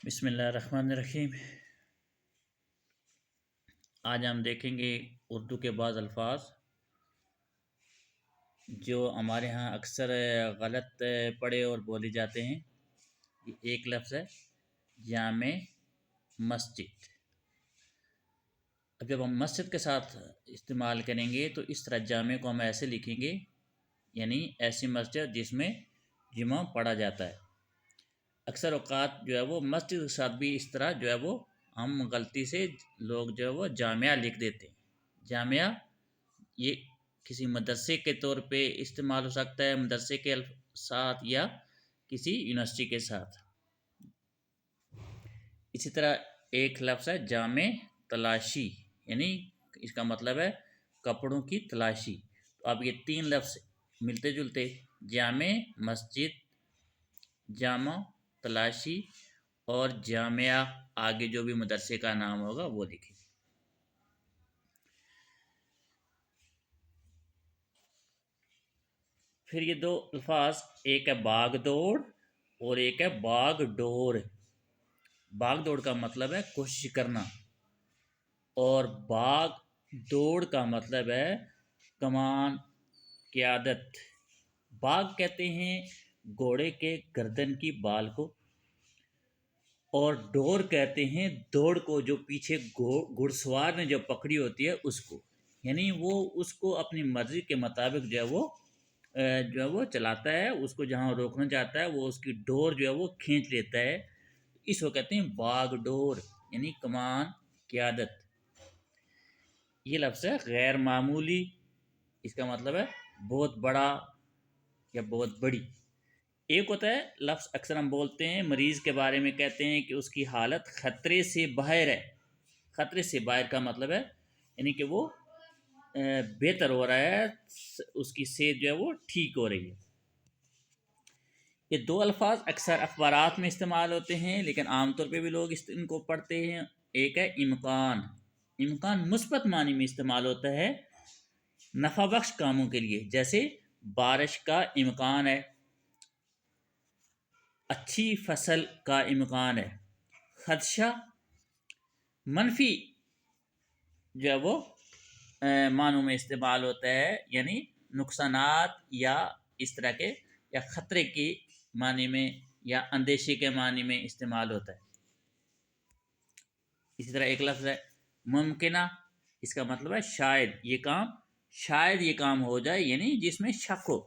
بسم اللہ الرحمن الرحیم۔ آج ہم دیکھیں گے اردو کے بعض الفاظ جو ہمارے ہاں اکثر غلط پڑھے اور بولے جاتے ہیں۔ ایک لفظ ہے جامع مسجد۔ اب جب ہم مسجد کے ساتھ استعمال کریں گے تو اس طرح جامع کو ہم ایسے لکھیں گے، یعنی ایسی مسجد جس میں جمعہ پڑھا جاتا ہے۔ اکثر اوقات جو ہے وہ مسجد کے ساتھ بھی اس طرح جو ہے وہ ہم غلطی سے لوگ جو ہے وہ جامعہ لکھ دیتے ہیں۔ جامعہ یہ کسی مدرسے کے طور پہ استعمال ہو سکتا ہے، مدرسے کے ساتھ یا کسی یونیورسٹی کے ساتھ۔ اسی طرح ایک لفظ ہے جامع تلاشی، یعنی اس کا مطلب ہے کپڑوں کی تلاشی۔ تو اب یہ تین لفظ ملتے جلتے، جامع مسجد، جامع تلاشی اور جامعہ، آگے جو بھی مدرسے کا نام ہوگا وہ لکھیں۔ پھر یہ دو الفاظ، ایک ہے باغ دوڑ اور ایک ہے باغ ڈور۔ باغ دوڑ کا مطلب ہے کوشش کرنا، اور باغ دوڑ کا مطلب ہے کمان، قیادت۔ باغ کہتے ہیں گھوڑے کے گردن کی بال کو، اور ڈور کہتے ہیں دوڑ کو، جو پیچھے گھڑ سوار نے جو پکڑی ہوتی ہے اس کو، یعنی وہ اس کو اپنی مرضی کے مطابق جو ہے وہ چلاتا ہے، اس کو جہاں روکنا چاہتا ہے وہ اس کی ڈور جو ہے وہ کھینچ لیتا ہے، اس کو کہتے ہیں باغ ڈور، یعنی کمان، قیادت۔ یہ لفظ ہے غیر معمولی، اس کا مطلب ہے بہت بڑا یا بہت بڑی۔ ایک ہوتا ہے لفظ اکثر ہم بولتے ہیں مریض کے بارے میں، کہتے ہیں کہ اس کی حالت خطرے سے باہر ہے۔ خطرے سے باہر کا مطلب ہے یعنی کہ وہ بہتر ہو رہا ہے، اس کی صحت جو ہے وہ ٹھیک ہو رہی ہے۔ یہ دو الفاظ اکثر اخبارات میں استعمال ہوتے ہیں، لیکن عام طور پہ بھی لوگ ان کو پڑھتے ہیں۔ ایک ہے امکان۔ امکان مثبت معنی میں استعمال ہوتا ہے نفع بخش کاموں کے لیے، جیسے بارش کا امکان ہے، اچھی فصل کا امکان ہے۔ خدشہ منفی جو ہے وہ معنوں میں استعمال ہوتا ہے، یعنی نقصانات یا اس طرح کے یا خطرے کی معنی میں یا اندیشے کے معنی میں استعمال ہوتا ہے۔ اسی طرح ایک لفظ ہے ممکنہ، اس کا مطلب ہے شاید یہ کام ہو جائے، یعنی جس میں شک ہو۔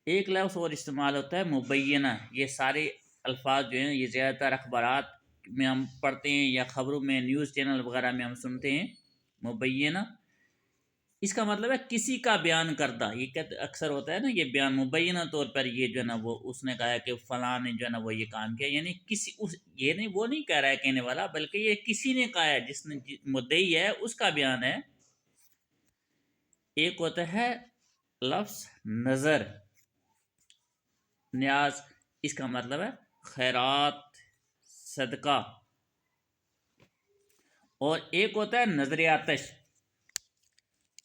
ایک لفظ اور استعمال ہوتا ہے مبینہ۔ یہ سارے الفاظ جو ہیں یہ زیادہ تر اخبارات میں ہم پڑھتے ہیں یا خبروں میں، نیوز چینل وغیرہ میں ہم سنتے ہیں۔ مبینہ اس کا مطلب ہے کسی کا بیان کردہ۔ یہ اکثر ہوتا ہے نا، یہ بیان مبینہ طور پر، یہ جو ہے نا وہ اس نے کہا ہے کہ فلاں نے جو ہے نا وہ یہ کام کیا، یعنی یہ نہیں، وہ نہیں کہہ رہا ہے کہنے والا، بلکہ یہ کسی نے کہا ہے، جس نے مدعی ہے اس کا بیان ہے۔ ایک ہوتا ہے لفظ نظر، نیاز، اس کا مطلب ہے خیرات، صدقہ۔ اور ایک ہوتا ہے نظر آتش،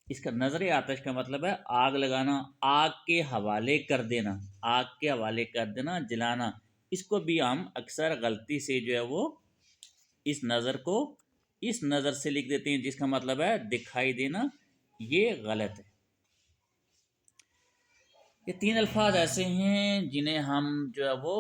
اس کا نظر آتش کا مطلب ہے آگ لگانا، آگ کے حوالے کر دینا، آگ کے حوالے کر دینا، جلانا۔ اس کو بھی ہم اکثر غلطی سے جو ہے وہ اس نظر کو اس نظر سے لکھ دیتے ہیں، جس کا مطلب ہے دکھائی دینا۔ یہ غلط ہے۔ یہ تین الفاظ ایسے ہیں جنہیں ہم جو ہے وہ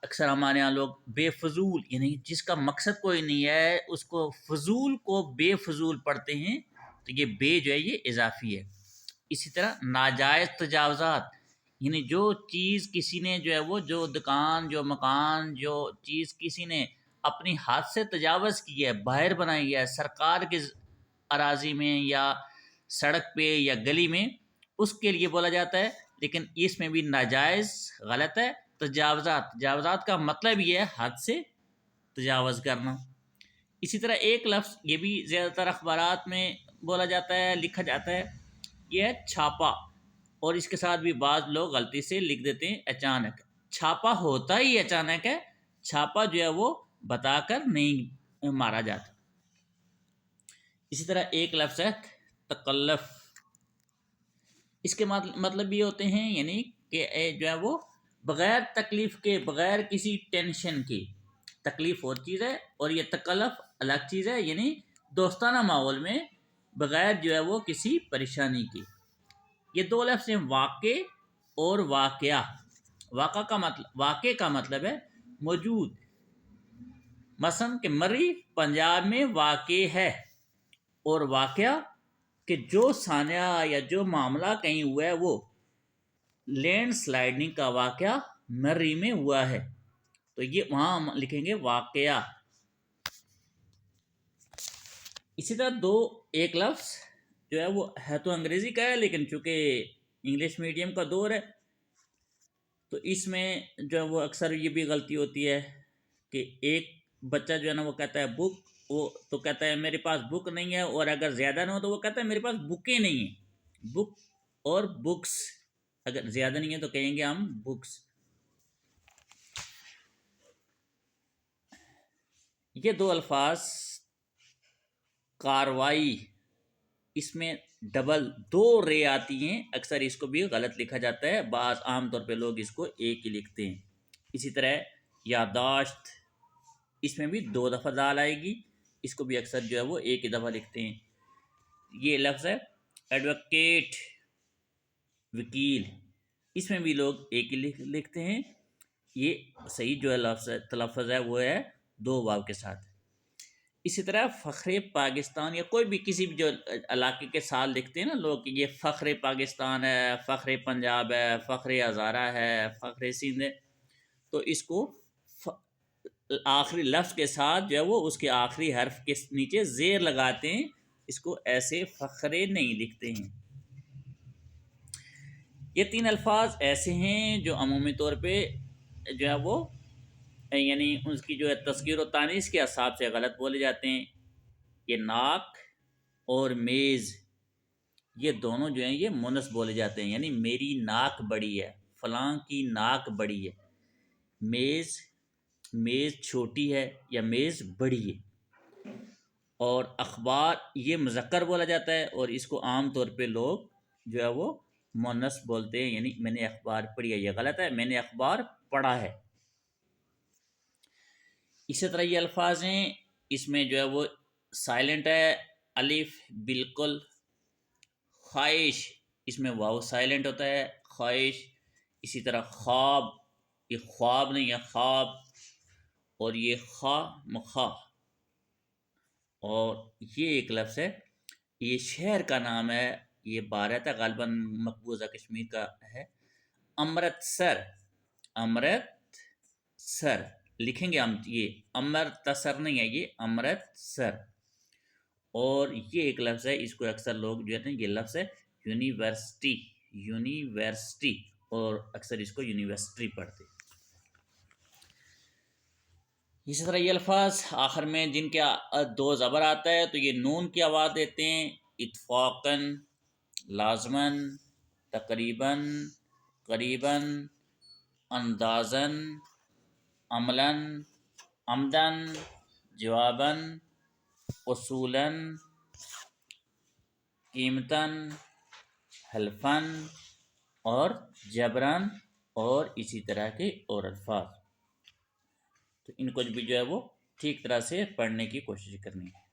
اکثر ہمارے یہاں لوگ بے فضول، یعنی جس کا مقصد کوئی نہیں ہے، اس کو فضول کو بے فضول پڑھتے ہیں، تو یہ بے جو ہے یہ اضافی ہے۔ اسی طرح ناجائز تجاوزات، یعنی جو چیز کسی نے جو ہے وہ جو دکان، جو مکان، جو چیز کسی نے اپنی ہاتھ سے تجاوز کی ہے، باہر بنائی ہے، سرکار کے اراضی میں یا سڑک پہ یا گلی میں، اس کے لیے بولا جاتا ہے، لیکن اس میں بھی ناجائز، غلط ہے۔ تجاوزات کا مطلب یہ ہے حد سے تجاوز کرنا۔ اسی طرح ایک لفظ یہ بھی زیادہ تر اخبارات میں بولا جاتا ہے، لکھا جاتا ہے، یہ ہے چھاپا، اور اس کے ساتھ بھی بعض لوگ غلطی سے لکھ دیتے ہیں اچانک۔ چھاپا ہوتا ہی اچانک ہے، چھاپا جو ہے وہ بتا کر نہیں مارا جاتا۔ اسی طرح ایک لفظ ہے تکلف، اس کے مطلب بھی ہوتے ہیں، یعنی کہ جو ہے وہ بغیر تکلیف کے، بغیر کسی ٹینشن کے. تکلیف اور چیز ہے اور یہ تکلف الگ چیز ہے، یعنی دوستانہ ماحول میں بغیر جو ہے وہ کسی پریشانی کی. یہ دو لفظ ہیں، واقع اور واقعہ. واقع کا مطلب ہے موجود. مثلا کہ مری پنجاب میں واقع ہے، اور واقعہ کہ جو سانحہ یا جو معاملہ کہیں ہوا ہے وہ لینڈ سلائڈنگ کا واقعہ مری میں ہوا ہے، تو یہ وہاں ہم لکھیں گے واقعہ. اسی طرح ایک لفظ جو ہے وہ ہے تو انگریزی کا ہے، لیکن چونکہ انگلش میڈیم کا دور ہے تو اس میں جو ہے وہ اکثر یہ بھی غلطی ہوتی ہے کہ ایک بچہ جو ہے نا وہ کہتا ہے بک، وہ تو کہتا ہے میرے پاس بک نہیں ہے، اور اگر زیادہ نہ ہو تو وہ کہتا ہے میرے پاس بکیں نہیں ہیں. بک اور بکس اگر زیادہ نہیں ہے تو کہیں گے ہم بکس. یہ دو الفاظ کاروائی، اس میں ڈبل دو رے آتی ہیں، اکثر اس کو بھی غلط لکھا جاتا ہے، بعض عام طور پہ لوگ اس کو ایک ہی لکھتے ہیں. اسی طرح یادداشت، اس میں بھی دو دفعہ دال آئے گی، اس کو بھی اکثر جو ہے وہ ایک ہی دفعہ لکھتے ہیں. یہ لفظ ہے ایڈوکیٹ، وکیل، اس میں بھی لوگ ایک ہی لکھتے ہیں. یہ صحیح جو ہے لفظ تلفظ ہے وہ ہے دو واو کے ساتھ. اسی طرح فخر پاکستان، یا کوئی بھی کسی بھی جو علاقے کے ساتھ لکھتے ہیں نا لوگ کہ یہ فخر پاکستان ہے، فخر پنجاب ہے، فخر ہزارہ ہے، فخر سندھ ہے، تو اس کو آخری لفظ کے ساتھ جو ہے وہ اس کے آخری حرف کے نیچے زیر لگاتے ہیں، اس کو ایسے فخرے نہیں لکھتے ہیں. یہ تین الفاظ ایسے ہیں جو عمومی طور پہ جو ہے وہ یعنی اس کی جو ہے تذکیر و تانیث کے حساب سے غلط بولے جاتے ہیں. یہ ناک اور میز، یہ دونوں جو ہیں یہ مونس بولے جاتے ہیں، یعنی میری ناک بڑی ہے، فلاں کی ناک بڑی ہے. میز چھوٹی ہے یا میز بڑی ہے. اور اخبار یہ مذکر بولا جاتا ہے، اور اس کو عام طور پہ لوگ جو ہے وہ مونس بولتے ہیں، یعنی میں نے اخبار پڑھی ہے، یہ غلط ہے، میں نے اخبار پڑھا ہے. اسی طرح یہ الفاظ ہیں، اس میں جو ہے وہ سائلنٹ ہے، الف بالکل. خواہش، اس میں واو سائلنٹ ہوتا ہے، خواہش. اسی طرح خواب، یہ خواب نہیں ہے خواب، اور یہ خواہ مخواہ. اور یہ ایک لفظ ہے، یہ شہر کا نام ہے، یہ بھارت ہے، غالباً مقبوضہ کشمیر کا ہے، امرتسر. امرتسر لکھیں گے ہم، یہ امرتسر نہیں ہے، یہ امرتسر. اور یہ ایک لفظ ہے، اس کو اکثر لوگ جو ہے یہ لفظ ہے یونیورسٹی. یونیورسٹی، اور اکثر اس کو یونیورسٹی پڑھتے. اسی طرح یہ الفاظ آخر میں جن کے دو زبر آتا ہے تو یہ نون کی آواز دیتے ہیں، اتفاقاً، لازماً، تقریباً، قریباً، اندازاً، عملاً، عمداً، جواباً، اصولاً، قیمتاً، حلفاً، اور جبراً، اور اسی طرح کے اور الفاظ. تو ان کو بھی جو ہے وہ ٹھیک طرح سے پڑھنے کی کوشش کرنی ہے.